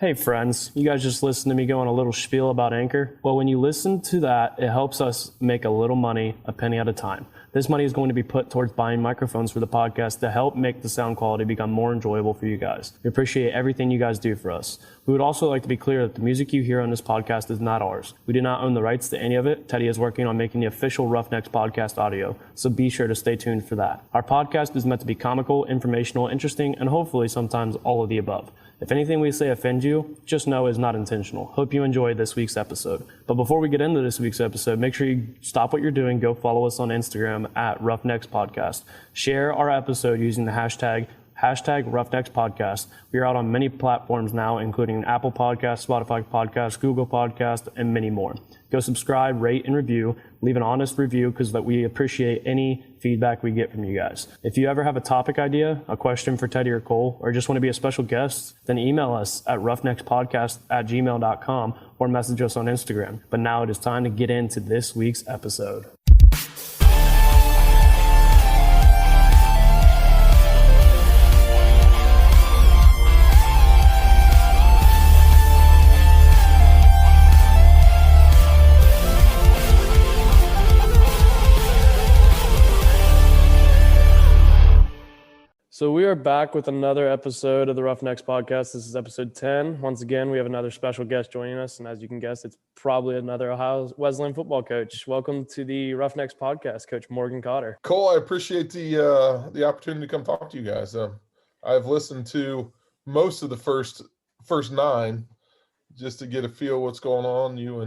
Hey friends, you guys just listened to me go on a little spiel about Anchor. Well, when you listen to that, it helps us make a little money, a penny at a time. This money is going to be put towards buying microphones for the podcast to help make the sound quality become more enjoyable for you guys. We appreciate everything you guys do for us. We would also like to be clear that the music you hear on this podcast is not ours. We do not own the rights to any of it. Teddy is working on making the official Roughnecks Podcast audio, so be sure to stay tuned for that. Our podcast is meant to be comical, informational, interesting, and hopefully sometimes all of the above. If anything we say offends you, just know it's not intentional. Hope you enjoyed this week's episode. But before we get into this week's episode, make sure you stop what you're doing. Go follow us on Instagram at Roughnecks Podcast. Share our episode using the hashtag Roughnecks Podcast. We are out on many platforms now, including Apple Podcasts, Spotify Podcasts, Google Podcasts, and many more. Go subscribe, rate, and review. Leave an honest review because we appreciate any feedback we get from you guys. If you ever have a topic idea, a question for Teddy or Cole, or just want to be a special guest, then email us at roughneckspodcast@gmail.com or message us on Instagram. But now it is time to get into this week's episode. So we are back with another episode of the Roughnecks Podcast. This is episode 10. Once again, we have another special guest joining us, and as you can guess, it's probably another Ohio Wesleyan football coach. Welcome to the Roughnecks Podcast, Coach Morgan Cotter. Cole, I appreciate the opportunity to come talk to you guys. I've listened to most of the first 9 just to get a feel what's going on. You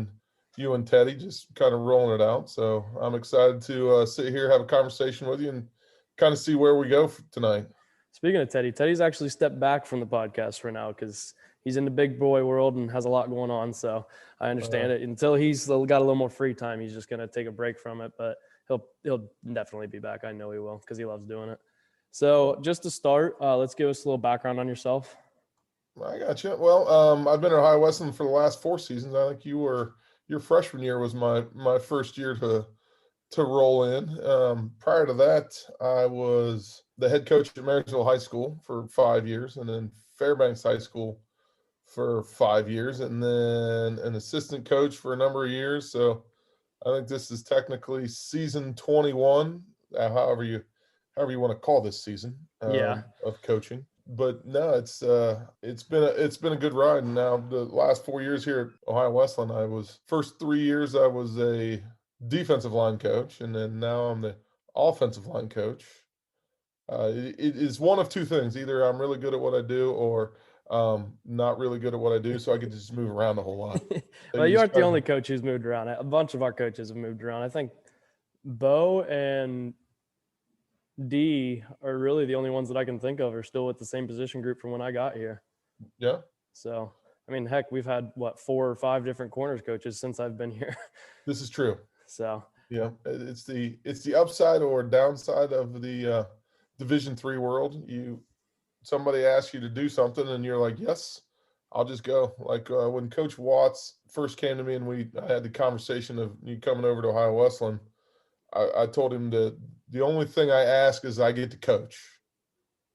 and Teddy just kind of rolling it out. So I'm excited to sit here, have a conversation with you, and kind of see where we go tonight. Speaking of Teddy, Teddy's actually stepped back from the podcast for now because he's in the big boy world and has a lot going on. So I understand it. Until he's got a little more free time, he's just going to take a break from it. But he'll definitely be back. I know he will because he loves doing it. So just to start, let's give us a little background on yourself. I got you. Well, I've been at Ohio Wesleyan for the last 4 seasons. I think your freshman year was my first year to roll in. Prior to that, I was the head coach at Marysville High School for 5 years, and then Fairbanks High School for 5 years, and then an assistant coach for a number of years. So I think this is technically season 21, however you want to call this season of coaching. But no, it's been a good ride. And now the last 4 years here at Ohio Wesleyan, first 3 years I was a defensive line coach, and then now I'm the offensive line coach. It is one of two things: either I'm really good at what I do, or not really good at what I do, so I get to just move around a whole lot. Well, you aren't the only coach who's moved around. A bunch of our coaches have moved around. I think Bo and D are really the only ones that I can think of are still with the same position group from when I got here. Yeah. So, I mean, heck, we've had 4 or 5 different corners coaches since I've been here. This is true. So yeah, it's the upside or downside of the Division III world. Somebody asks you to do something and you're like, yes, I'll just go. Like when Coach Watts first came to me and I had the conversation of you coming over to Ohio Wesleyan, I told him that the only thing I ask is I get to coach,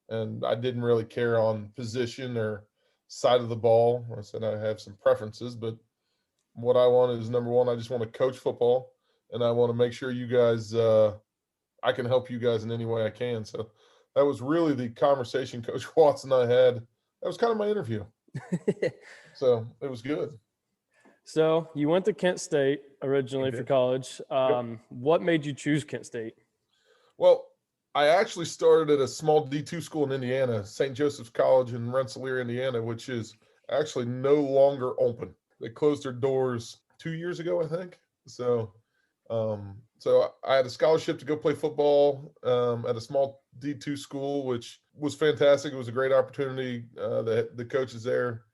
and I didn't really care on position or side of the ball. I said I have some preferences, but what I want is, number one, I just want to coach football, and I want to make sure you guys, I can help you guys in any way I can. So that was really the conversation Coach Watts and I had. That was kind of my interview. So it was good. So you went to Kent State originally for college. Yep. What made you choose Kent State? Well, I actually started at a small D2 school in Indiana, St. Joseph's College in Rensselaer, Indiana, which is actually no longer open. They closed their doors 2 years ago, I think. So I had a scholarship to go play football at a small D2 school, which was fantastic. It was a great opportunity. The coaches there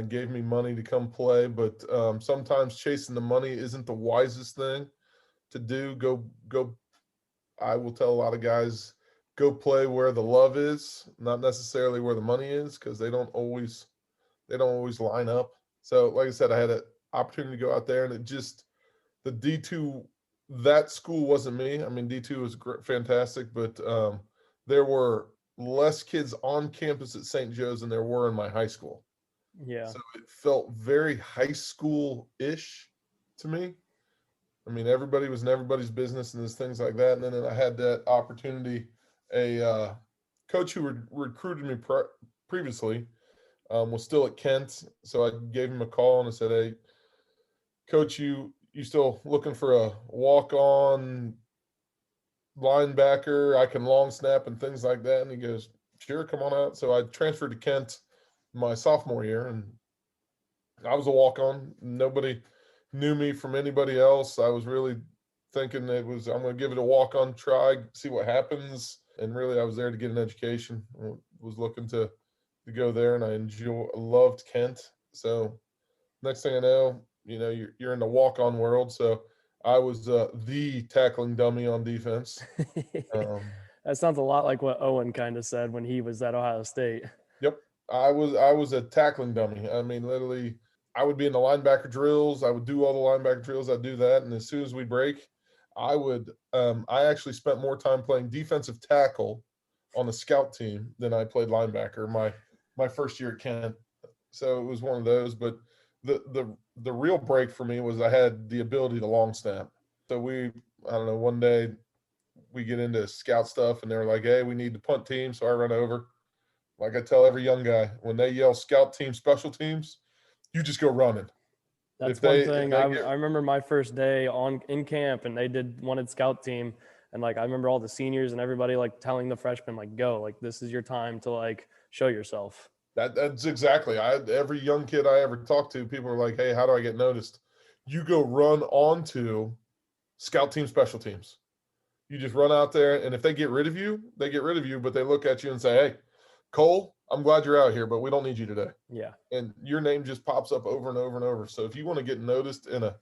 gave me money to come play, but sometimes chasing the money isn't the wisest thing to do. Go. I will tell a lot of guys, go play where the love is, not necessarily where the money is, because they don't always line up. So, like I said, I had an opportunity to go out there, and the D2, that school wasn't me. I mean, D2 was fantastic, but there were less kids on campus at St. Joe's than there were in my high school. Yeah. So it felt very high school-ish to me. I mean, everybody was in everybody's business and there's things like that. And then I had that opportunity. A coach who recruited me previously was still at Kent, so I gave him a call and I said, "Hey, coach, you still looking for a walk-on linebacker? I can long snap and things like that." And he goes, "Sure, come on out." So I transferred to Kent my sophomore year, and I was a walk-on. Nobody knew me from anybody else. I was really thinking I'm going to give it a walk-on try, see what happens. And really, I was there to get an education. I was looking to go there, and I loved Kent. So next thing I know, you're in the walk-on world. So I was the tackling dummy on defense. That sounds a lot like what Owen kind of said when he was at Ohio State. Yep, I was a tackling dummy. I mean, literally, I would be in the linebacker drills. I would do all the linebacker drills. I'd do that, and as soon as we break, I would. I actually spent more time playing defensive tackle on the scout team than I played linebacker my first year at Kent. So it was one of those. But the real break for me was I had the ability to long snap. So I don't know, one day we get into scout stuff, and they're like, "Hey, we need the punt team." So I run over. Like I tell every young guy, when they yell scout team, special teams, you just go running. That's If one they if thing. they get I remember my first day in camp, and they wanted scout team, and like I remember all the seniors and everybody like telling the freshmen like, "Go, like this is your time to like show yourself." that's exactly. Every young kid I ever talked to, people are like, "Hey, how do I get noticed?" You go run onto scout team, special teams. You just run out there, and if they get rid of you, they get rid of you. But they look at you and say, "Hey, Cole, I'm glad you're out here, but we don't need you today." Yeah. And your name just pops up over and over and over. So if you want to get noticed in a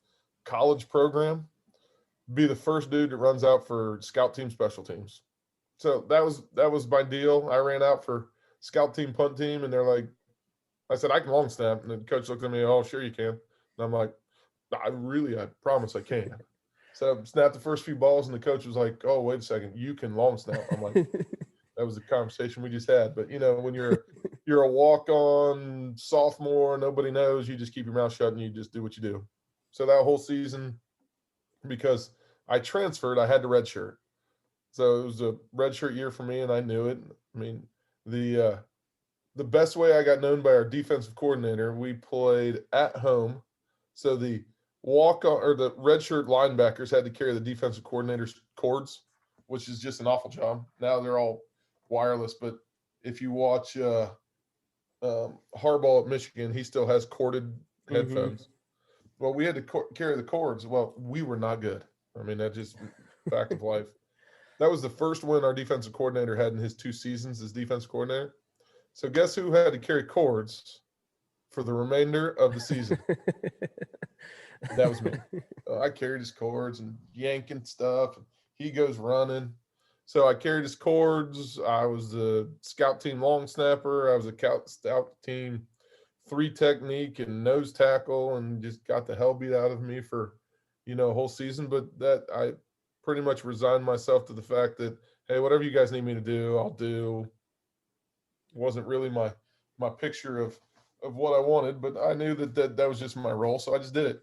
college program, be the first dude that runs out for scout team, special teams. So that was my deal. I ran out for scout team, punt team, and they're like, I said, "I can long snap." And the coach looked at me, "Oh, sure you can." And I'm like, I promise I can." So snapped the first few balls, and the coach was like, "Oh, wait a second, you can long snap." I'm like, that was a conversation we just had. But when you're a walk-on sophomore, nobody knows, you just keep your mouth shut and you just do what you do. So that whole season, because I transferred, I had to redshirt. So it was a redshirt year for me, and I knew it. I mean, the best way I got known by our defensive coordinator, we played at home. So the walk on or the redshirt linebackers had to carry the defensive coordinator's cords, which is just an awful job. Now they're all wireless, but if you watch Harbaugh at Michigan, he still has corded headphones. Well, we had to carry the cords. Well, we were not good. I mean, that just fact of life. That was the first win our defensive coordinator had in his 2 seasons as defensive coordinator. So guess who had to carry cords for the remainder of the season? That was me. I carried his cords and yanking stuff. And he goes running. So I carried his cords. I was the scout team long snapper. I was a scout team 3 technique and nose tackle, and just got the hell beat out of me for, a whole season. But that I pretty much resigned myself to the fact that, hey, whatever you guys need me to do, I'll do. It wasn't really my picture of what I wanted, but I knew that was just my role, so I just did it.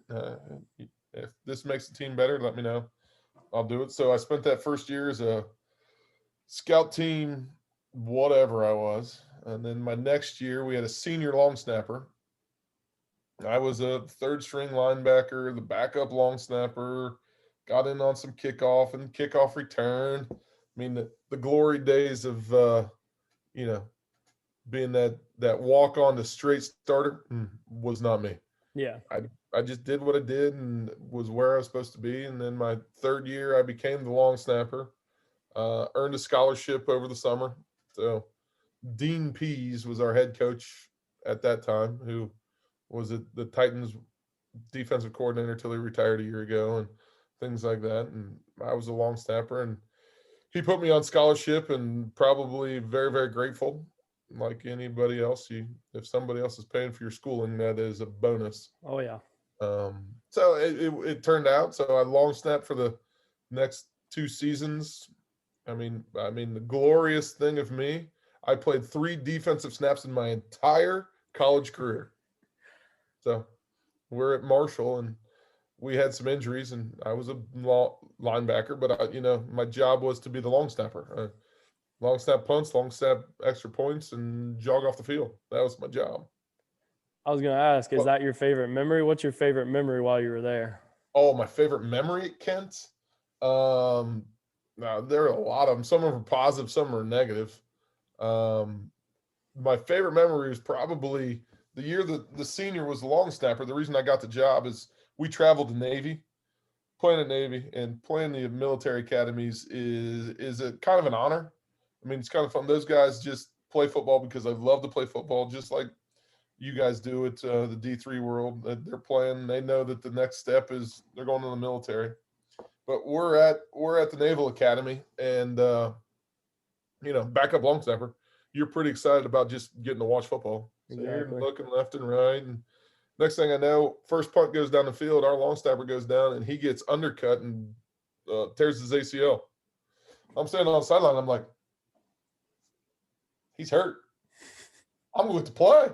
If this makes the team better, let me know. I'll do it. So I spent that first year as a scout team, whatever I was. And then my next year, we had a senior long snapper. I was a third string linebacker, the backup long snapper, got in on some kickoff and kickoff return. I mean, the glory days of, being that walk on to straight starter was not me. Yeah. I just did what I did and was where I was supposed to be. And then my third year, I became the long snapper. Earned a scholarship over the summer. So Dean Pease was our head coach at that time, who was the Titans defensive coordinator till he retired a year ago and things like that. And I was a long snapper, and he put me on scholarship, and probably very, very grateful. Like anybody else, if somebody else is paying for your schooling, that is a bonus. Oh yeah. So it turned out. So I long snapped for the next 2 seasons. I mean, the glorious thing of me, I played 3 defensive snaps in my entire college career. So we're at Marshall, and we had some injuries, and I was a linebacker, but my job was to be the long snapper. Long snap punts, long snap extra points, and jog off the field. That was my job. I was going to ask, is that your favorite memory? What's your favorite memory while you were there? Oh, my favorite memory at Kent? Now, there are a lot of them. Some of them are positive, some are negative. My favorite memory is probably the year that the senior was the long snapper. The reason I got the job is we traveled to Navy, playing at Navy, and playing the military academies is a kind of an honor. I mean, it's kind of fun. Those guys just play football because I love to play football, just like you guys do at the D3 world. They're playing. They know that the next step is they're going to the military. But we're at the Naval Academy, and backup long snapper. You're pretty excited about just getting to watch football. So you're looking left and right, and next thing I know, first punt goes down the field. Our long snapper goes down, and he gets undercut and tears his ACL. I'm standing on the sideline. I'm like, he's hurt. I'm going to play.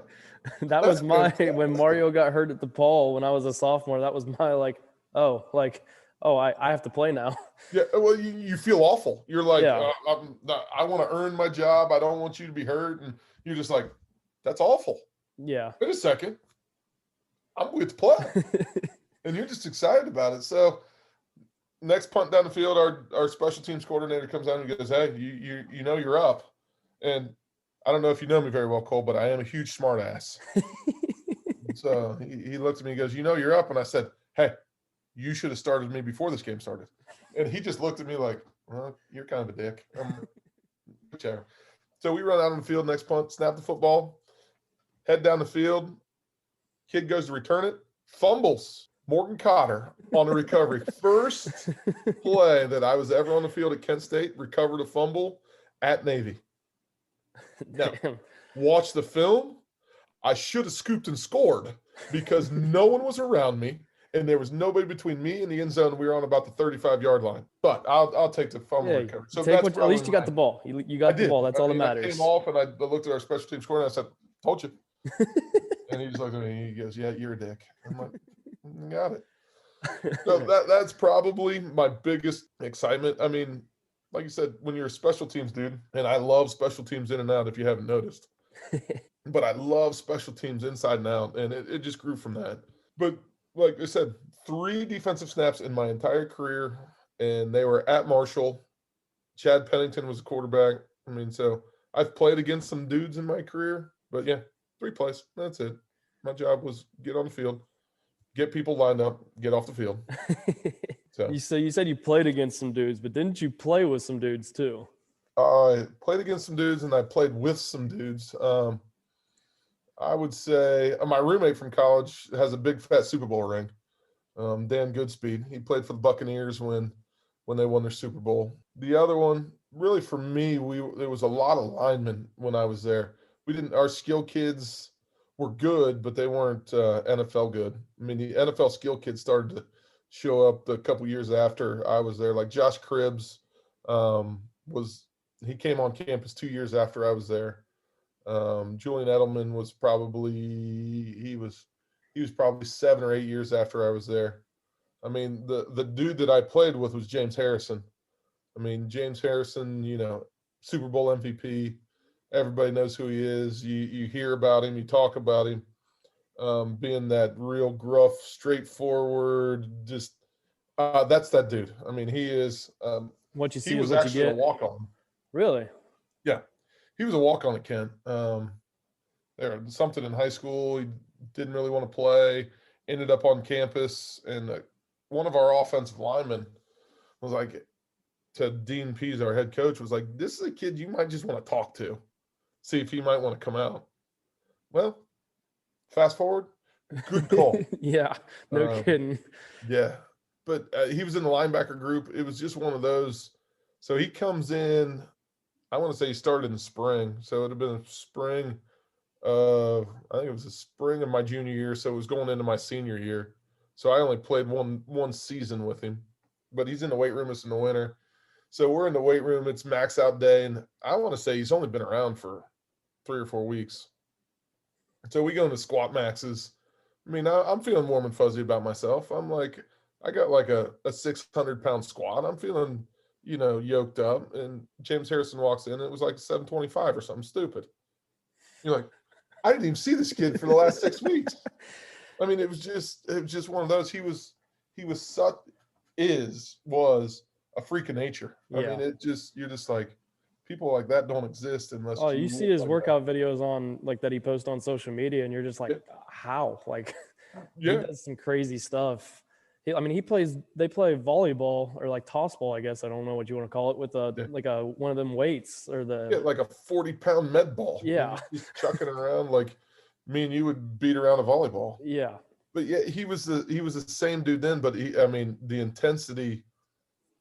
That was when Mario got hurt at the Paul when I was a sophomore. That was my I have to play now. Yeah, well, you feel awful. You're like, I want to earn my job. I don't want you to be hurt. And you're just like, that's awful. Yeah. Wait a second. I'm going to play. And you're just excited about it. So next punt down the field, our special teams coordinator comes out and goes, hey, you're up. And I don't know if you know me very well, Cole, but I am a huge smart ass. So he looked at me and goes, you're up. And I said, hey, you should have started me before this game started. And he just looked at me like, well, you're kind of a dick. Whichever. So we run out on the field, next punt, snap the football, head down the field. Kid goes to return it, fumbles. Morgan Cotter on the recovery. First play that I was ever on the field at Kent State, recovered a fumble at Navy. Now, watch the film. I should have scooped and scored because no one was around me. And there was nobody between me and the end zone. We were on about the 35-yard line. But I'll take the fumble recovery. So at least you got the ball. You got the ball. That's all that matters. I came off and I looked at our special teams coordinator and I said, told you. And he just looked at me and he goes, yeah, you're a dick. I'm like, got it. So that's probably my biggest excitement. I mean, like you said, when you're a special teams dude, and I love special teams in and out if you haven't noticed. But I love special teams inside and out. And it just grew from that. But like I said, 3 defensive snaps in my entire career, and they were at Marshall. Chad Pennington was a quarterback. I mean, so I've played against some dudes in my career, but yeah, 3 plays. That's it. My job was get on the field, get people lined up, get off the field. So you said you played against some dudes, but didn't you play with some dudes too? I played against some dudes, and I played with some dudes. I would say my roommate from college has a big fat Super Bowl ring. Dan Goodspeed. He played for the Buccaneers when they won their Super Bowl. The other one, really for me, there was a lot of linemen when I was there. Our skill kids were good, but they weren't NFL good. I mean, the NFL skill kids started to show up a couple years after I was there. Like Josh Cribbs he came on campus 2 years after I was there. Julian Edelman was probably probably 7 or 8 years after I was there. I mean, the dude that I played with was James Harrison. I mean, James Harrison, Super Bowl MVP. Everybody knows who he is. You hear about him, you talk about him, being that real gruff, straightforward, just that's that dude. I mean, he is. What you see he was is what actually you get. A walk-on. Really? Yeah. He was a walk-on at Kent. There was something in high school. He didn't really want to play. Ended up on campus, and one of our offensive linemen was like, to Dean Pease, our head coach, was like, "This is a kid you might just want to talk to, see if he might want to come out." Well, fast forward, good call. Yeah, no kidding. Yeah, but he was in the linebacker group. It was just one of those. So he comes in. I want to say he started in the spring. So it would have been a spring of, I think it was the spring of my junior year. So it was going into my senior year. So I only played one season with him. But he's in the weight room. It's in the winter. So we're in the weight room. It's max out day. And I want to say he's only been around for 3 or 4 weeks. So we go into squat maxes. I mean, I'm feeling warm and fuzzy about myself. I'm like, I got like a 600-pound squat. I'm feeling, yoked up. And James Harrison walks in, and it was like 725 or something stupid. You're like, I didn't even see this kid for the last 6 weeks. I mean, it was just one of those. He was a freak of nature. I Yeah. mean, you're just like, people like that don't exist unless You see his workout videos on like that he posts on social media, and you're just like, how? Like, he does some crazy stuff. They play volleyball or like toss ball, I guess. I don't know what you want to call it, with one of them weights or like a 40-pound med ball. Yeah. Just chucking it around like me and you would beat around a volleyball. Yeah. But yeah, he was the same dude then, but the intensity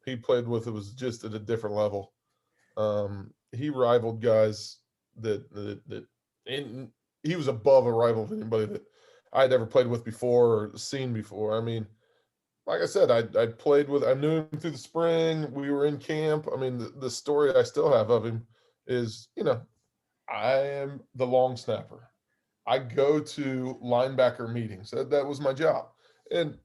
he played with, it was just at a different level. He rivaled guys and he was above a rival of anybody that I'd ever played with before or seen before. I mean, like I said, I played with, I knew him through the spring. We were in camp. I mean, the story I still have of him is, I am the long snapper. I go to linebacker meetings. That was my job. And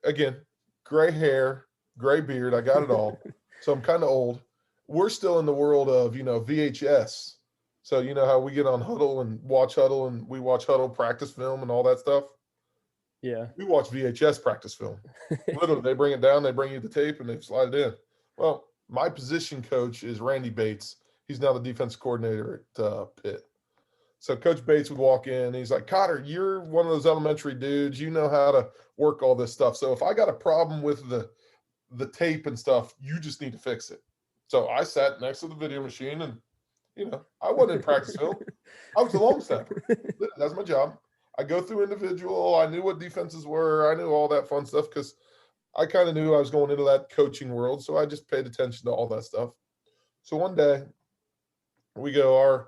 again, gray hair, gray beard, I got it all. So I'm kind of old. We're still in the world of, VHS. So you know how we get on Huddle and we watch Huddle practice film and all that stuff? Yeah. We watch VHS practice film. Literally, they bring it down, they bring you the tape, and they slide it in. Well, my position coach is Randy Bates. He's now the defense coordinator at Pitt. So Coach Bates would walk in, and he's like, Cotter, you're one of those elementary dudes. You know how to work all this stuff. So if I got a problem with the tape and stuff, you just need to fix it. So I sat next to the video machine, and, I wasn't in practice film. I was the long snapper. That's my job. I go through individual. I knew what defenses were. I knew all that fun stuff because I kind of knew I was going into that coaching world. So I just paid attention to all that stuff. So one day we go,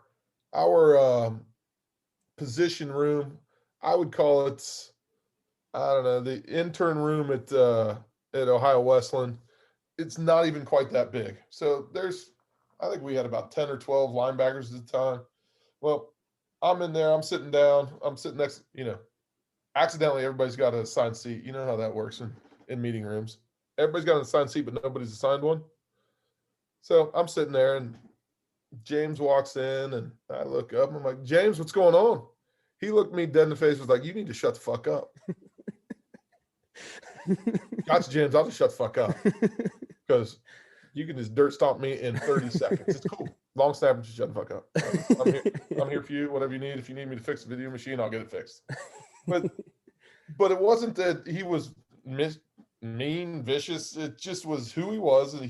our position room, I would call it, I don't know, the intern room at Ohio Wesleyan. It's not even quite that big. So I think we had about 10 or 12 linebackers at the time. Well, I'm in there, I'm sitting down, I'm sitting next, accidentally everybody's got an assigned seat. You know how that works in meeting rooms. Everybody's got an assigned seat, but nobody's assigned one. So I'm sitting there, and James walks in, and I look up, and I'm like, James, what's going on? He looked me dead in the face, was like, you need to shut the fuck up. Gotcha, James, I'll just shut the fuck up. Because you can just dirt stomp me in 30 seconds. It's cool. Long snapper, just shut the fuck up. I'm here for you, whatever you need. If you need me to fix the video machine, I'll get it fixed. But it wasn't that he was mean, vicious. It just was who he was, and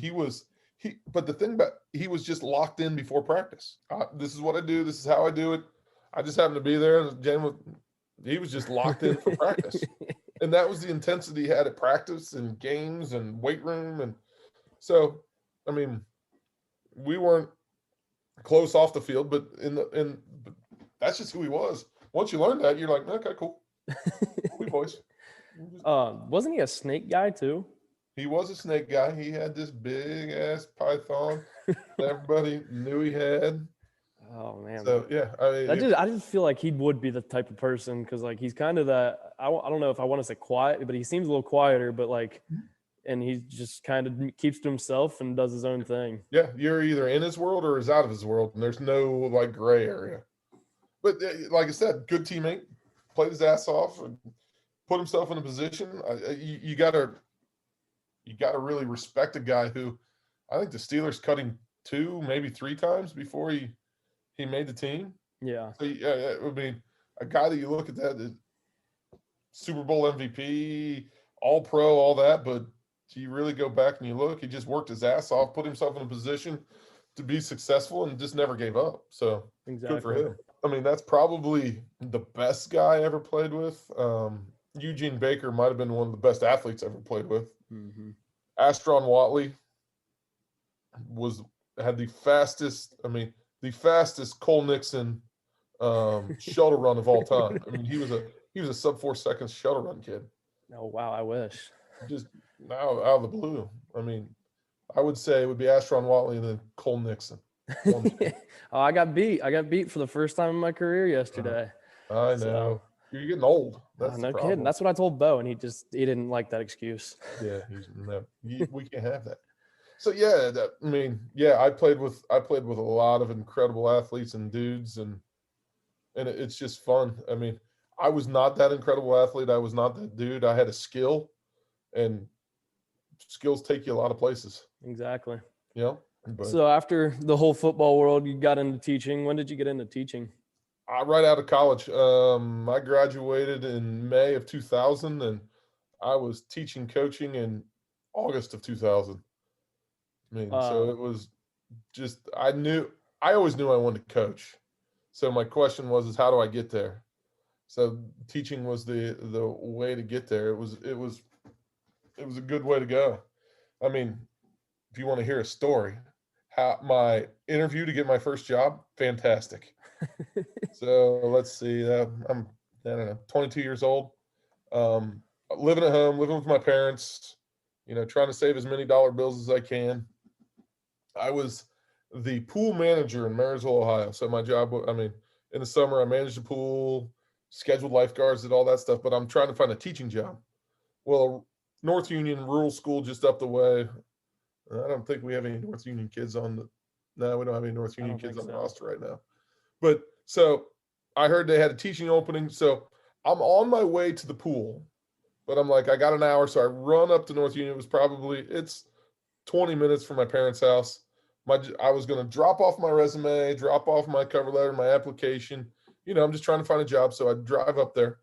but the thing about, he was just locked in before practice. This is what I do. This is how I do it. I just happened to be there, and he was just locked in for practice. And that was the intensity he had at practice and games and weight room. And so, I mean, we weren't close off the field, but but that's just who he was. Once you learn that, you're like, okay, cool. We boys. Wasn't he a snake guy too? He was a snake guy. He had this big ass python that everybody knew he had. Oh man. So yeah, I mean, I just feel like he would be the type of person, because like he's kind of that. I don't know if I want to say quiet, but he seems a little quieter. But like, and he just kind of keeps to himself and does his own thing. Yeah, you're either in his world or is out of his world, and there's no like gray area. But like I said, good teammate, played his ass off, and put himself in a position. You gotta really respect a guy who, I think the Steelers cut him 2, maybe 3 times before he made the team. Yeah. So yeah, I mean, a guy that you look at that Super Bowl MVP, All Pro, all that, but you really go back and you look, he just worked his ass off, put himself in a position to be successful, and just never gave up. So Exactly. good for him. I mean, that's probably the best guy I ever played with. Eugene Baker might have been one of the best athletes I ever played with. Mm-hmm. Astron Watley had the fastest Cole Nixon shuttle run of all time. I mean, he was a sub 4 seconds shuttle run kid. Oh wow, I wish. Just now out of the blue. I mean, I would say it would be Astron Watley and then Cole Nixon. I got beat for the first time in my career yesterday. I know. So, You're getting old. That's No the problem. kidding. That's what I told Bo, and he didn't like that excuse. Yeah, we can't have that. So yeah, I played with a lot of incredible athletes and dudes, and it's just fun. I mean, I was not that incredible athlete. I was not that dude. I had a skill, and skills take you a lot of places. Exactly. Yeah. So after the whole football world, you got into teaching. When did you get into teaching? Right out of college. I graduated in May of 2000, and I was teaching coaching in August of 2000. I mean, so it was just, I always knew I wanted to coach. So my question was how do I get there? So teaching was the way to get there. It was a good way to go. I mean, if you want to hear a story, how my interview to get my first job, fantastic. So let's see, I'm, I don't know, 22 years old, living at home, living with my parents, trying to save as many dollar bills as I can. I was the pool manager in Marysville, Ohio. So my job, in the summer, I managed the pool, scheduled lifeguards, did all that stuff, but I'm trying to find a teaching job. Well, North Union rural school just up the way. I don't think we have any North Union kids no, we don't have any North Union kids on the roster right now. But so I heard they had a teaching opening. So I'm on my way to the pool, but I'm like, I got an hour. So I run up to North Union. It's 20 minutes from my parents' house. I was going to drop off my resume, drop off my cover letter, my application. I'm just trying to find a job. So I drive up there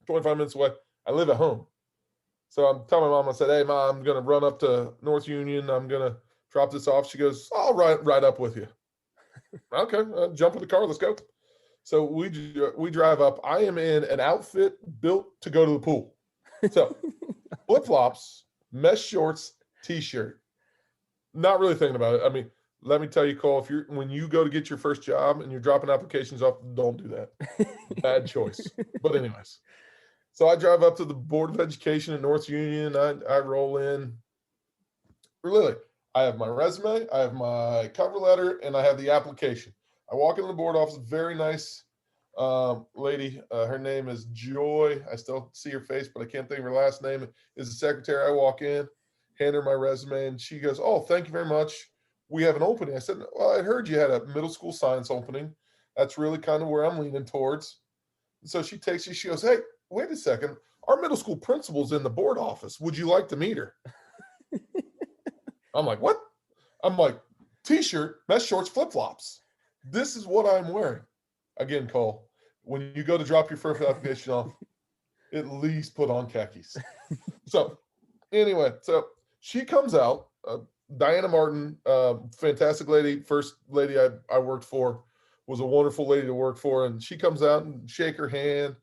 25 minutes away. I live at home. So I'm telling my mom, I said, hey, Mom, I'm going to run up to North Union. I'm going to drop this off. She goes, I'll ride up with you. Okay, jump in the car. Let's go. So we drive up. I am in an outfit built to go to the pool. So flip-flops, mesh shorts, T-shirt. Not really thinking about it. I mean, let me tell you, Cole, when you go to get your first job and you're dropping applications off, don't do that. Bad choice. But anyways, so I drive up to the Board of Education in North Union. I roll in. Really, I have my resume, I have my cover letter, and I have the application. I walk into the board office, very nice lady. Her name is Joy. I still see her face, but I can't think of her last name. Is the secretary. I walk in, hand her my resume, and she goes, oh, thank you very much. We have an opening. I said, well, I heard you had a middle school science opening. That's really kind of where I'm leaning towards. And so she takes you, she goes, hey, wait a second. Our middle school principal's in the board office. Would you like to meet her? I'm like, what? I'm like, T-shirt, mesh shorts, flip-flops. This is what I'm wearing. Again, Cole, when you go to drop your first application off, at least put on khakis. So anyway, so she comes out, Diana Martin, fantastic lady, first lady I worked for, was a wonderful lady to work for. And she comes out and shake her hand.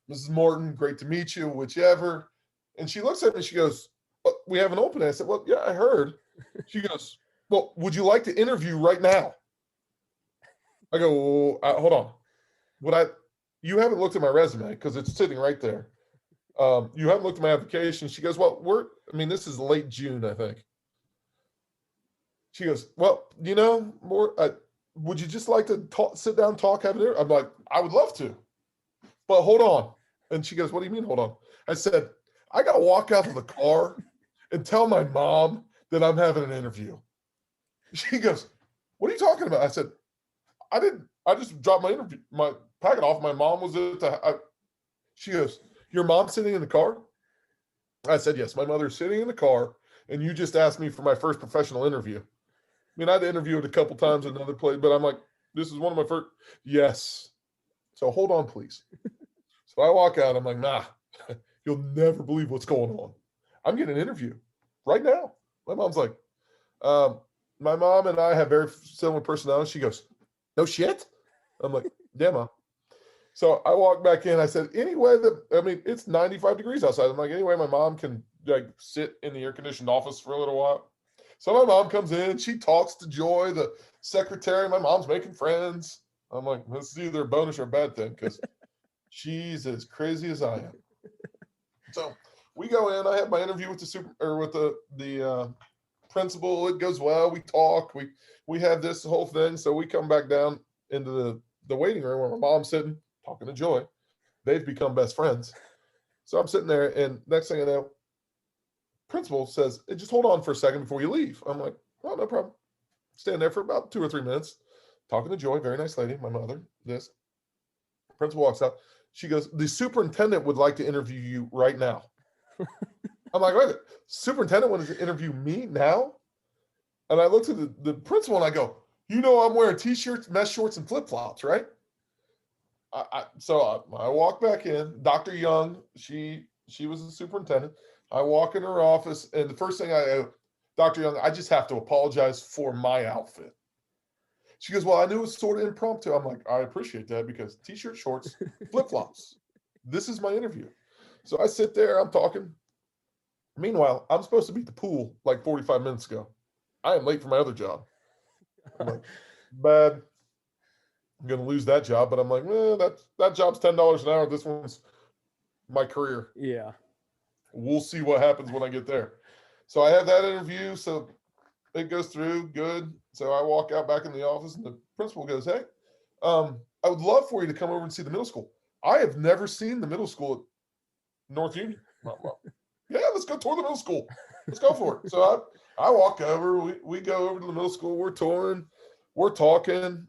Mrs. Morton, great to meet you, whichever. And she looks at me, she goes, well, we have an opening. I said, well, yeah, I heard. She goes, well, would you like to interview right now? I go, hold on. You haven't looked at my resume because it's sitting right there. You haven't looked at my application. She goes, well, this is late June, I think. She goes, well, would you just like to sit down, talk, have an interview? I'm like, I would love to, but hold on. And she goes, what do you mean, hold on? I said, I got to walk out of the car and tell my mom that I'm having an interview. She goes, what are you talking about? I said, I just dropped my packet off. My mom was she goes, your mom's sitting in the car? I said, yes, my mother's sitting in the car, and you just asked me for my first professional interview. I mean, I'd interviewed a couple times in another place, but I'm like, this is one of my first. Yes. So hold on, please. So I walk out. I'm like, nah, you'll never believe what's going on. I'm getting an interview right now. My mom's like, my mom and I have very similar personalities. She goes, no shit? I'm like, yeah, Mom. So I walked back in. I said, anyway, it's 95 degrees outside. I'm like, anyway, my mom can sit in the air-conditioned office for a little while. So my mom comes in. She talks to Joy, the secretary. My mom's making friends. I'm like, this is either a bonus or a bad thing because she's as crazy as I am. So we go in. I have my interview with the principal. It goes well. We talk. We have this whole thing. So we come back down into the waiting room where my mom's sitting talking to Joy. they've become best friends. So I'm sitting there, and next thing I know, principal says, hey, just hold on for a second before you leave. I'm like, oh, no problem. Stand there for about 2 or 3 minutes, talking to Joy, very nice lady, my mother, this. Principal walks out. She goes, the superintendent would like to interview you right now. I'm like, wait, superintendent wanted to interview me now? And I looked at the principal and I go, I'm wearing t-shirts, mesh shorts, and flip-flops, right? So I walk back in. Dr. Young, she was the superintendent. I walk in her office, and the first thing Dr. Young, I just have to apologize for my outfit. She goes, well, I knew it was sort of impromptu. I'm like, I appreciate that because t-shirt, shorts, flip-flops. This is my interview. So I sit there, I'm talking. Meanwhile, I'm supposed to be at the pool like 45 minutes ago. I am late for my other job. I'm like, bad. I'm going to lose that job, but I'm like, that job's $10 an hour. This one's my career. Yeah. We'll see what happens when I get there. So I have that interview. So it goes through good. So I walk out back in the office, and the principal goes, hey, I would love for you to come over and see the middle school. I have never seen the middle school at North Union. Well, yeah, let's go tour the middle school. Let's go for it. So I walk over. We go over to the middle school. We're touring. We're talking.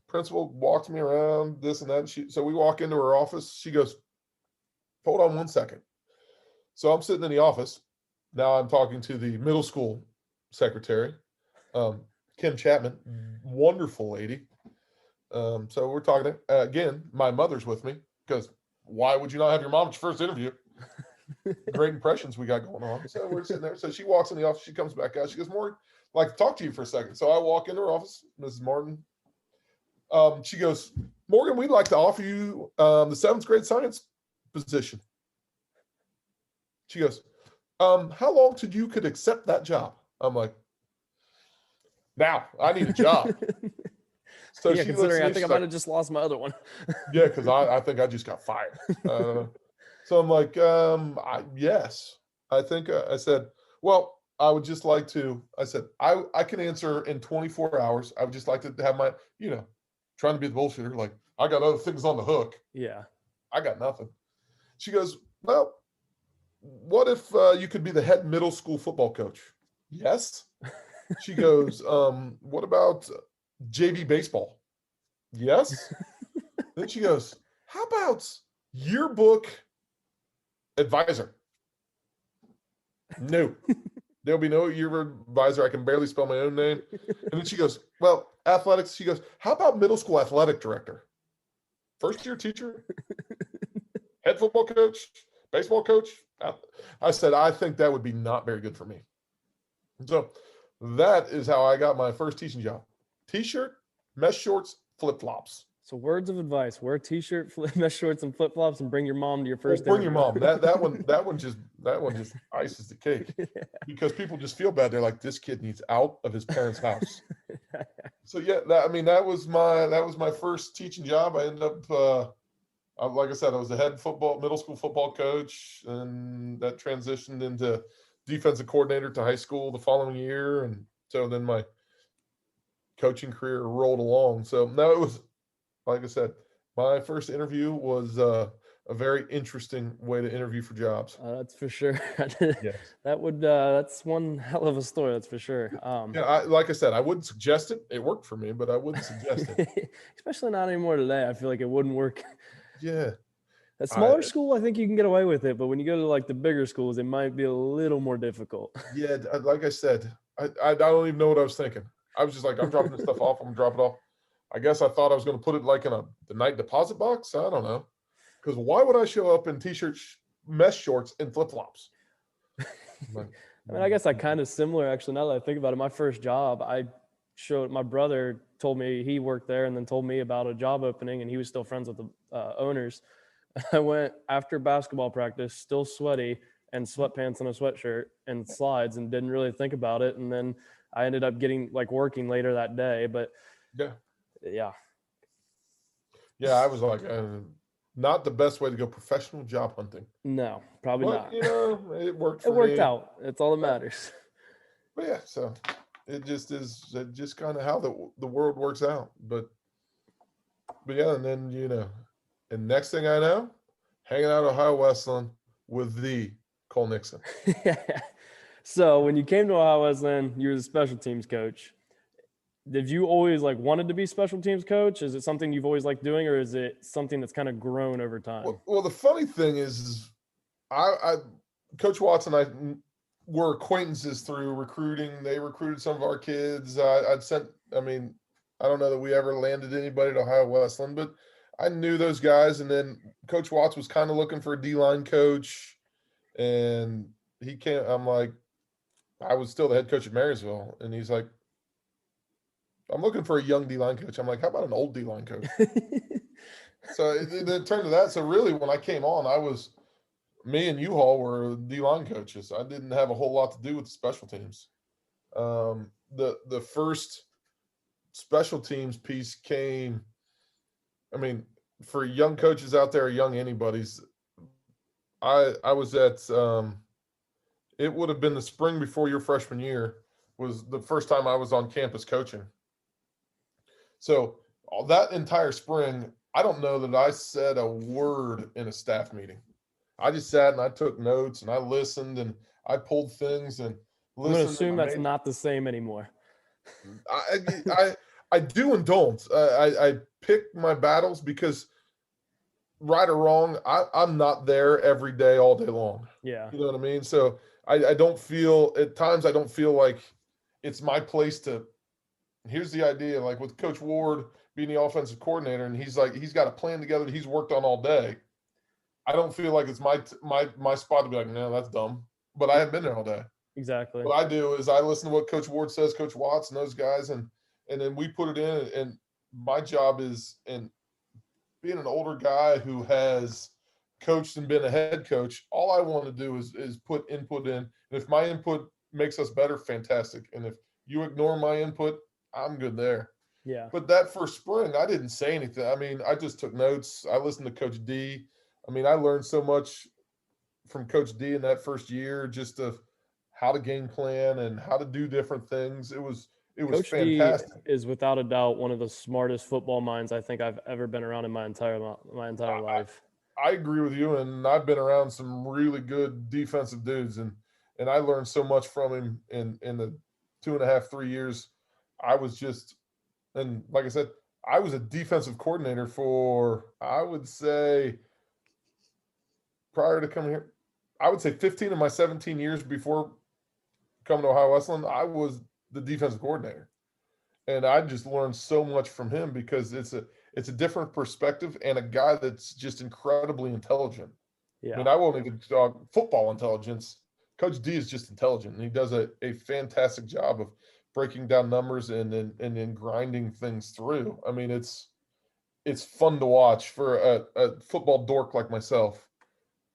Principal walks me around, this and that. So we walk into her office. She goes, hold on one second. So I'm sitting in the office. Now I'm talking to the middle school secretary, Kim Chapman, wonderful lady. So we're talking again. My mother's with me because why would you not have your mom at your first interview? Great impressions we got going on. So we're sitting there. So she walks in the office. She comes back out. She goes, Morgan, I'd like to talk to you for a second. So I walk into her office, Mrs. Martin. She goes, Morgan, we'd like to offer you the 7th grade science position. She goes, how long till you could accept that job? I'm like, now I need a job. So yeah, considering I think I might have just lost my other one. Yeah, because I think I just got fired. So I'm like, yes. I think I said, well, I would just like to, I said, I can answer in 24 hours. I would just like to have my, trying to be the bullshitter. Like, I got other things on the hook. Yeah. I got nothing. She goes, well, what if you could be the head middle school football coach? Yes. She goes, what about JV baseball? Yes. Then she goes, how about yearbook advisor? No. There'll be no yearbook advisor. I can barely spell my own name. And then she goes, well, athletics. She goes, how about middle school athletic director? First year teacher? Head football coach? Baseball coach? I said, I think that would be not very good for me. So that is how I got my first teaching job. T-shirt, mesh shorts, flip-flops. So words of advice: wear a t-shirt, mesh shorts, and flip-flops, and bring your mom to your first. Bring your mom. That one just ices the cake. Yeah. Because people just feel bad. They're like, this kid needs out of his parents' house. So yeah, that was my first teaching job. I ended up, like I said, I was the head middle school football coach, and that transitioned into defensive coordinator to high school the following year, and so then my coaching career rolled along. So now it was. Like I said, my first interview was a very interesting way to interview for jobs. That's for sure. Yes. That's one hell of a story. That's for sure. Like I said, I wouldn't suggest it. It worked for me, but I wouldn't suggest it. Especially not anymore today. I feel like it wouldn't work. Yeah. A smaller school, I think you can get away with it, but when you go to like the bigger schools, it might be a little more difficult. Yeah, like I said, I don't even know what I was thinking. I was just like, I'm dropping this stuff off. I'm gonna drop it off. I guess I thought I was going to put it like in the night deposit box. I don't know. Because why would I show up in t-shirts, mesh shorts, and flip-flops? I guess I kind of similar, actually, now that I think about it. My first job, my brother told me he worked there and then told me about a job opening, and he was still friends with the owners. I went after basketball practice, still sweaty, and sweatpants and a sweatshirt and slides, and didn't really think about it. And then I ended up working later that day. But yeah. I was like, not the best way to go professional job hunting. No, probably not. It worked for me. It worked out. It's all that matters. But yeah, so it just is just kind of how the world works out. But yeah, and then, and next thing I know, hanging out at Ohio Wesleyan with the Cole Nixon. So when you came to Ohio Wesleyan, you were the special teams coach. Did you always wanted to be special teams coach? Is it something you've always liked doing, or is it something that's kind of grown over time? Well, the funny thing is I Coach Watts and I were acquaintances through recruiting. They recruited some of our kids. I don't know that we ever landed anybody at Ohio Wesleyan, but I knew those guys. And then Coach Watts was kind of looking for a D-line coach, and he came. I'm like, I was still the head coach at Marysville, and he's like, I'm looking for a young D-line coach. I'm like, how about an old D-line coach? So it turned to that. So really, when I came on, me and U-Haul were D-line coaches. I didn't have a whole lot to do with the special teams. The first special teams piece came, for young coaches out there, young anybody's, I was at, it would have been the spring before your freshman year was the first time I was on campus coaching. So all that entire spring, I don't know that I said a word in a staff meeting. I just sat and I took notes and I listened and I pulled things and listened. I'm going to assume that's not the same anymore. I do and don't. I pick my battles because right or wrong, I'm not there every day, all day long. Yeah. You know what I mean? So I don't feel, at times I don't feel like it's my place to, here's the idea, like with Coach Ward being the offensive coordinator, and he's got a plan together that he's worked on all day. I don't feel like it's my spot to be like, no, that's dumb. But I haven't been there all day. Exactly. What I do is I listen to what Coach Ward says, Coach Watts and those guys, and then we put it in. And my job is, and being an older guy who has coached and been a head coach, all I want to do is put input in. And if my input makes us better, fantastic. And if you ignore my input, I'm good there. Yeah. But that first spring, I didn't say anything. I just took notes. I listened to Coach D. I learned so much from Coach D in that first year, just of how to game plan and how to do different things. It was Coach fantastic. D is without a doubt one of the smartest football minds I think I've ever been around in my entire life. I agree with you, and I've been around some really good defensive dudes, and I learned so much from him in the 2.5, 3 years. I was just, and like I said, I was a defensive coordinator for, I would say, prior to coming here, I would say 15 of my 17 years before coming to Ohio Wesleyan, I was the defensive coordinator. And I just learned so much from him because it's a different perspective and a guy that's just incredibly intelligent. Yeah. I won't even talk football intelligence. Coach D is just intelligent, and he does a fantastic job of breaking down numbers and then grinding things through. It's fun to watch for a football dork like myself.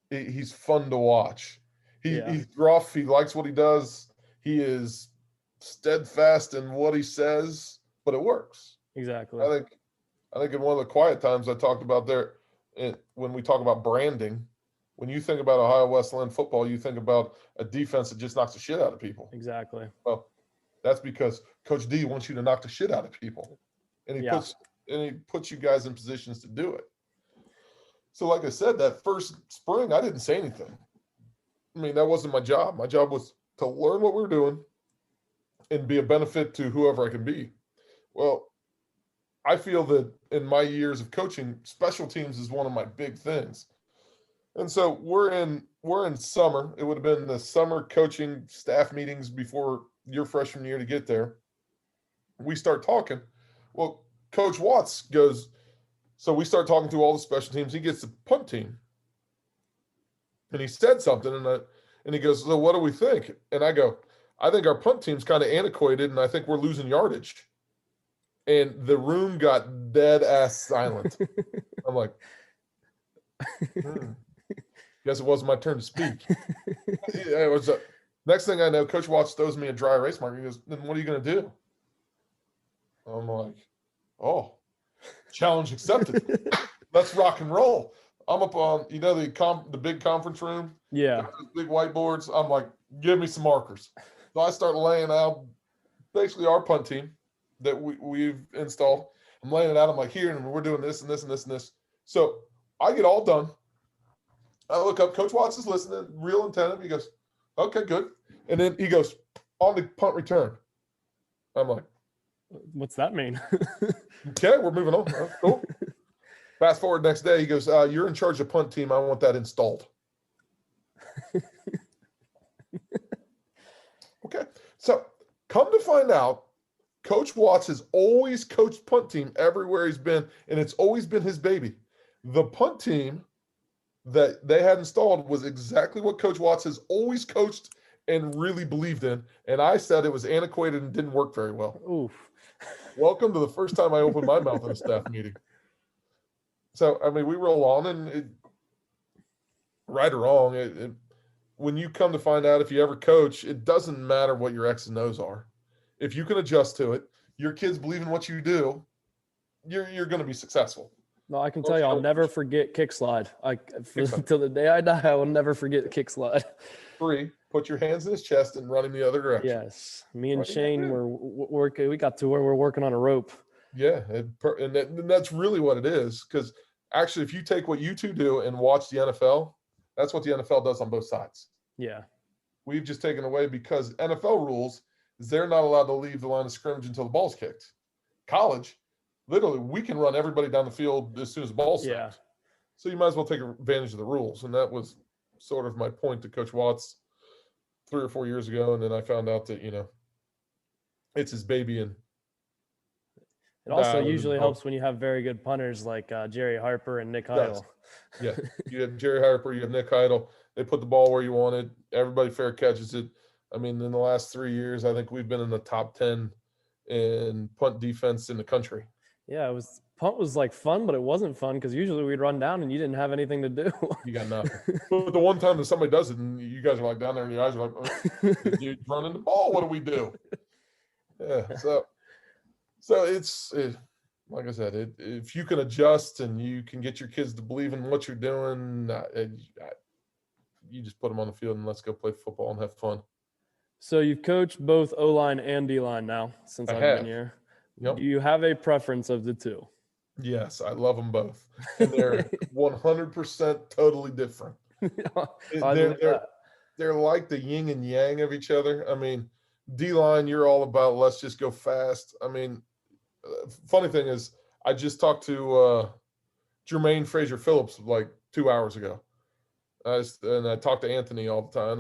He's fun to watch. He's rough. He likes what he does. He is steadfast in what he says, but it works. Exactly. I think in one of the quiet times I talked about there, when we talk about branding, when you think about Ohio Wesleyan football, you think about a defense that just knocks the shit out of people. Exactly. Well, that's because Coach D wants you to knock the shit out of people, and he puts you guys in positions to do it. So, like I said, that first spring, I didn't say anything. That wasn't my job. My job was to learn what we're doing and be a benefit to whoever I can be. Well, I feel that in my years of coaching, special teams is one of my big things. And so we're in summer. It would have been the summer coaching staff meetings before your freshman year to get there. We start talking. Well, Coach Watts goes, so we start talking to all the special teams. He gets the punt team. And he said something, and he goes, so what do we think? And I go, I think our punt team's kind of antiquated, and I think we're losing yardage. And the room got dead ass silent. I'm like, guess it wasn't my turn to speak. It was next thing I know, Coach Watts throws me a dry erase marker. He goes, then what are you going to do? I'm like, oh, challenge accepted. Let's rock and roll. I'm up on, the big conference room. Yeah. Big whiteboards. I'm like, give me some markers. So I start laying out basically our punt team that we've installed. I'm laying it out. I'm like, here, and we're doing this and this and this and this. So I get all done. I look up, Coach Watts is listening, real attentive. He goes, okay, good. And then he goes, on the punt return. I'm like, what's that mean? okay, we're moving on. Oh, cool. Fast forward next day, he goes, you're in charge of punt team. I want that installed. Okay. So come to find out, Coach Watts has always coached punt team everywhere he's been, and it's always been his baby. The punt team that they had installed was exactly what Coach Watts has always coached and really believed in. And I said it was antiquated and didn't work very well. Oof. Welcome to the first time I opened my mouth in a staff meeting. So, I mean, we roll on, and right or wrong, when you come to find out if you ever coach, it doesn't matter what your X's and O's are. If you can adjust to it, your kids believe in what you do, you're going to be successful. No, I can tell you, I'll never forget kick slide. Till the day I die, I will never forget kick slide. 3, put your hands in his chest and run him the other direction. Yes, me and Shane were working. We got to where we're working on a rope. Yeah, and that's really what it is. Because actually, if you take what you two do and watch the NFL, that's what the NFL does on both sides. Yeah, we've just taken away because NFL rules is they're not allowed to leave the line of scrimmage until the ball's kicked. College, literally, we can run everybody down the field as soon as the ball's snapped. Yeah. So you might as well take advantage of the rules. And that was sort of my point to Coach Watts 3 or 4 years ago. And then I found out that, it's his baby. And it also usually helps when you have very good punters like Jerry Harper and Nick Heidel. Yeah. You have Jerry Harper, you have Nick Heidel. They put the ball where you want it. Everybody fair catches it. I mean, in the last 3 years, I think we've been in the top 10 in punt defense in the country. Yeah, punt was like fun, but it wasn't fun because usually we'd run down and you didn't have anything to do. You got nothing. But the one time that somebody does it and you guys are like down there and your eyes are like, oh, dude's running the ball. What do we do? Yeah. So it's like I said, if you can adjust and you can get your kids to believe in what you're doing, you just put them on the field and let's go play football and have fun. So you've coached both O-line and D-line now since I've been here. Yep. Do you have a preference of the two? Yes, I love them both. And they're 100% totally different. They're like the yin and yang of each other. I mean, D-line, you're all about let's just go fast. I mean, funny thing is, I just talked to Jermaine Fraser-Phillips like 2 hours ago. And I talk to Anthony all the time.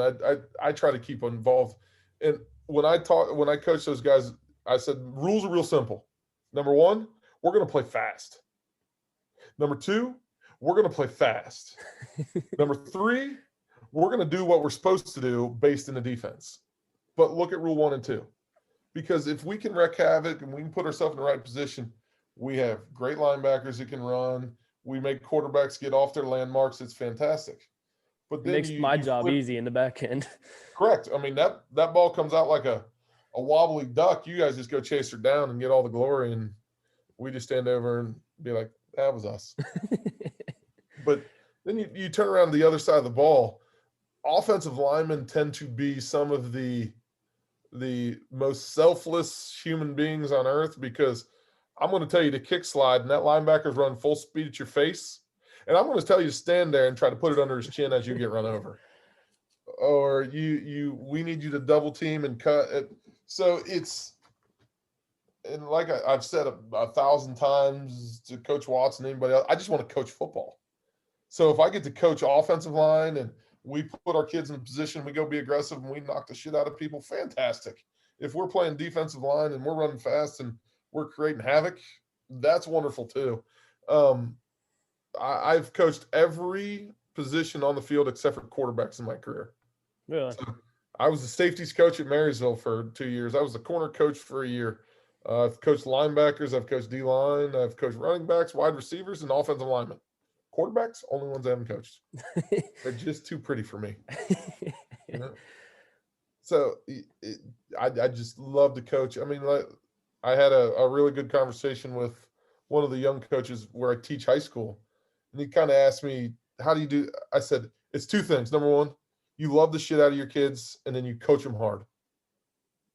I try to keep involved. And when I coach those guys, I said, rules are real simple. Number 1, we're going to play fast. Number 2, we're going to play fast. Number 3, we're going to do what we're supposed to do based in the defense. But look at rule 1 and 2. Because if we can wreak havoc and we can put ourselves in the right position, we have great linebackers that can run. We make quarterbacks get off their landmarks. It's fantastic. But then it makes my job easy in the back end. Correct. I mean, that ball comes out like a wobbly duck. You guys just go chase her down and get all the glory, and we just stand over and be like, that was us. But then you turn around to the other side of the ball. Offensive linemen tend to be some of the most selfless human beings on earth, because I'm going to tell you to kick slide and that linebacker's run full speed at your face. And I'm going to tell you to stand there and try to put it under his chin as you get run over. Or we need you to double team and cut it. So it's, and like I've said 1,000 times to Coach Watts and anybody else, I just want to coach football. So if I get to coach offensive line and we put our kids in a position, we go be aggressive and we knock the shit out of people, fantastic. If we're playing defensive line and we're running fast and we're creating havoc, that's wonderful too. I've coached every position on the field except for quarterbacks in my career. Really? So I was the safeties coach at Marysville for 2 years. I was the corner coach for a year. I've coached linebackers. I've coached D-line. I've coached running backs, wide receivers, and offensive linemen. Quarterbacks, only ones I haven't coached. They're just too pretty for me. So I just love to coach. I mean, I had a really good conversation with one of the young coaches where I teach high school. And he kind of asked me, how do you do? I said, it's 2 things. Number 1, you love the shit out of your kids, and then you coach them hard.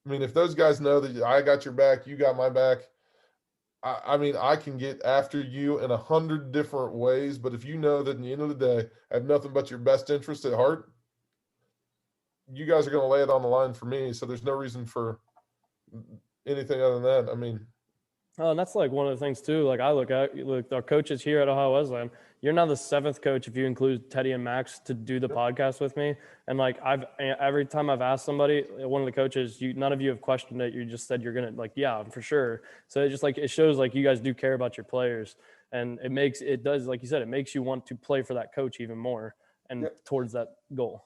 I mean, if those guys know that I got your back, you got my back, I mean, I can get after you in 100 different ways, but if you know that in the end of the day, I have nothing but your best interest at heart, you guys are going to lay it on the line for me. So there's no reason for anything other than that. I mean, Oh, and that's like one of the things too. Like I look our coaches here at Ohio Wesleyan. You're now the 7th coach, if you include Teddy and Max, to do the podcast with me. And like every time I've asked somebody, one of the coaches, none of you have questioned it. You just said you're gonna, like, yeah, for sure. So it shows like you guys do care about your players, and it does, like you said, it makes you want to play for that coach even more and towards that goal.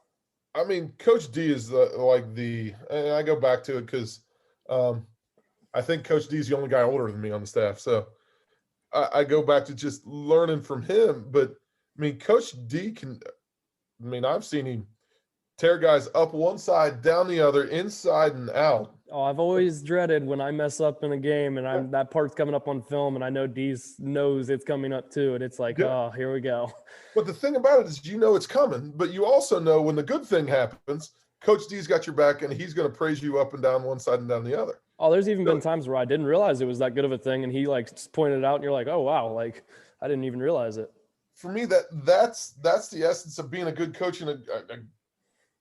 I mean, Coach D is and I go back to it because I think Coach D is the only guy older than me on the staff. So I go back to just learning from him. But, I mean, Coach D I've seen him tear guys up one side, down the other, inside and out. Oh, I've always dreaded when I mess up in a game and that part's coming up on film and I know D knows it's coming up too. And it's like, oh, here we go. But the thing about it is, it's coming, but you also know when the good thing happens, Coach D's got your back and he's going to praise you up and down one side and down the other. Oh, there's even been times where I didn't realize it was that good of a thing, and he like just pointed it out, and you're like, oh wow, like I didn't even realize it. For me, that's the essence of being a good coach and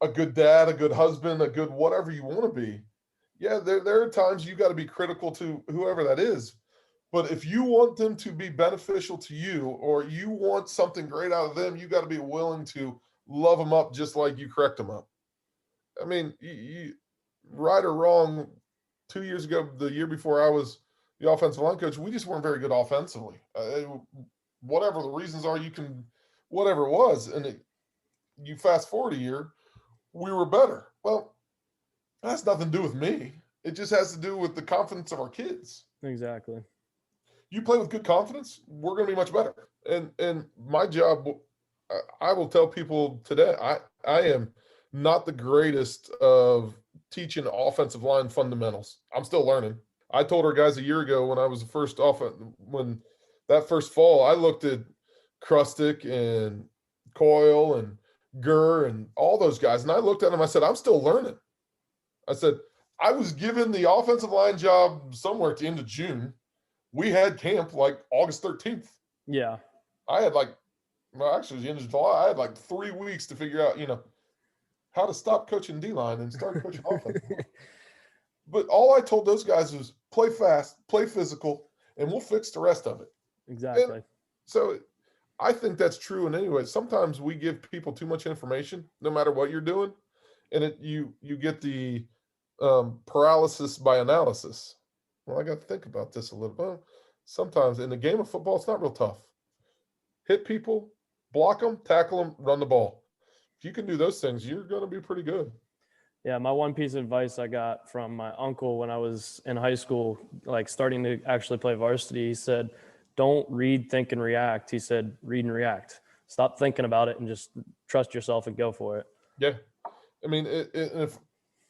a good dad, a good husband, a good whatever you want to be. Yeah, there are times you got to be critical to whoever that is, but if you want them to be beneficial to you, or you want something great out of them, you got to be willing to love them up just like you correct them up. I mean, you right or wrong. 2 years ago, the year before I was the offensive line coach, we just weren't very good offensively. Whatever the reasons are, whatever it was. And you fast forward a year, we were better. Well, that has nothing to do with me. It just has to do with the confidence of our kids. Exactly. You play with good confidence, we're going to be much better. And my job, I will tell people today, I am not the greatest of teaching offensive line fundamentals. I'm still learning. I told our guys a year ago when I was the first when that first fall, I looked at Krustic and Coyle and Gurr and all those guys, and I looked at them, I said, I'm still learning. I said, I was given the offensive line job somewhere at the end of June. We had camp like August 13th. Yeah. I had actually it was the end of July. I had like 3 weeks to figure out, how to stop coaching D-line and start coaching offense. But all I told those guys was play fast, play physical, and we'll fix the rest of it. Exactly. And so I think that's true in any way. Sometimes we give people too much information, no matter what you're doing, and you get the paralysis by analysis. Well, I got to think about this a little bit. Sometimes in the game of football, it's not real tough. Hit people, block them, tackle them, run the ball. If you can do those things, you're going to be pretty good. Yeah, my one piece of advice I got from my uncle when I was in high school, like starting to actually play varsity, he said, don't read, think, and react. He said, read and react. Stop thinking about it and just trust yourself and go for it. Yeah. I mean, if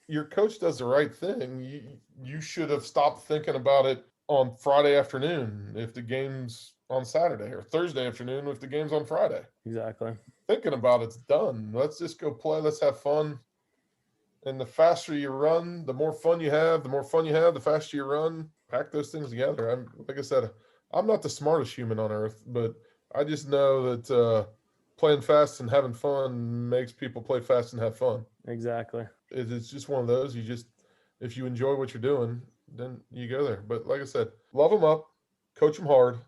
your coach does the right thing, you should have stopped thinking about it on Friday afternoon if the game's on Saturday, or Thursday afternoon if the game's on Friday. Exactly. Thinking about it's done. Let's just go play. Let's have fun. And the faster you run, the more fun you have. The more fun you have, the faster you run. Pack those things together. Like I said, I'm not the smartest human on earth, but I just know that playing fast and having fun makes people play fast and have fun. Exactly. It's just one of those. If you enjoy what you're doing, then you go there. But like I said, love them up, coach them hard,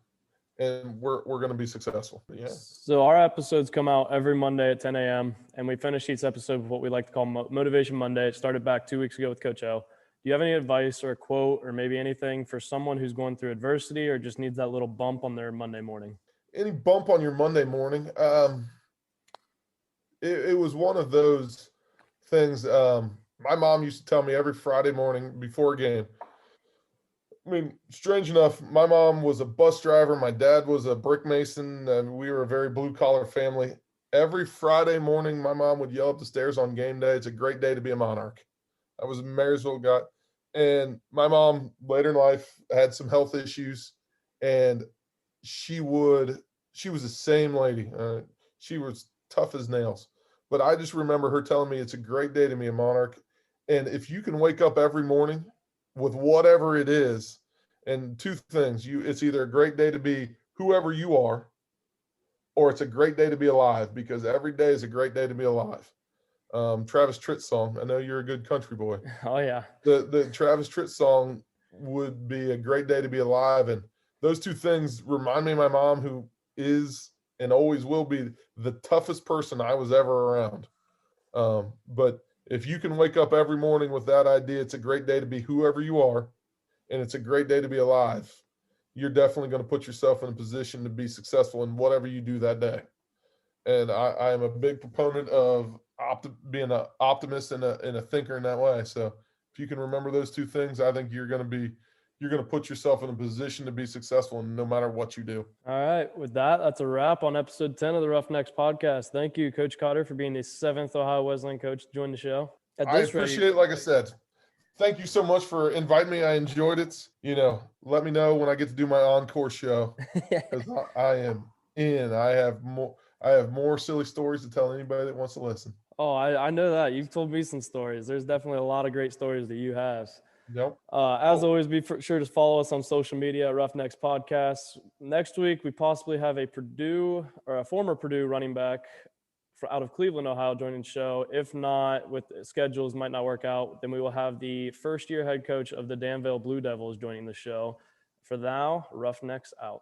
and we're going to be successful. Yeah. So our episodes come out every Monday at 10 a.m. and we finish each episode with what we like to call Motivation Monday. It started back 2 weeks ago with Coach O. Do you have any advice or a quote or maybe anything for someone who's going through adversity or just needs that little bump on their Monday morning? Any bump on your Monday morning? It was one of those things. My mom used to tell me every Friday morning before a game. I mean, strange enough, my mom was a bus driver. My dad was a brick mason, and we were a very blue-collar family. Every Friday morning, my mom would yell up the stairs on game day, "It's a great day to be a Monarch." I was a Marysville guy. And my mom, later in life, had some health issues, and she was the same lady. She was tough as nails. But I just remember her telling me it's a great day to be a Monarch. And if you can wake up every morning with whatever it is And two things, it's either a great day to be whoever you are, or it's a great day to be alive, because every day is a great day to be alive. Travis Tritt song. I know you're a good country boy. Oh yeah. The Travis Tritt song would be a great day to be alive. And those two things remind me of my mom, who is and always will be the toughest person I was ever around. But if you can wake up every morning with that idea, it's a great day to be whoever you are, and it's a great day to be alive, you're definitely going to put yourself in a position to be successful in whatever you do that day. And I am a big proponent of being an optimist and a thinker in that way. So if you can remember those two things, I think you're going to put yourself in a position to be successful no matter what you do. All right. With that, that's a wrap on episode 10 of the Roughnecks Podcast. Thank you, Coach Cotter, for being the 7th Ohio Wesleyan coach to join the show. I appreciate it. Like I said, thank you so much for inviting me. I enjoyed it. Let me know when I get to do my encore show, because I am in. I have more silly stories to tell anybody that wants to listen. Oh, I know that. You've told me some stories. There's definitely a lot of great stories that you have. Yep. As always, be sure to follow us on social media at Roughnecks Podcast. Next week, we possibly have a former Purdue running back out of Cleveland, Ohio, joining the show. If not, with schedules might not work out, then we will have the first-year head coach of the Danville Blue Devils joining the show. For now, Roughnecks out.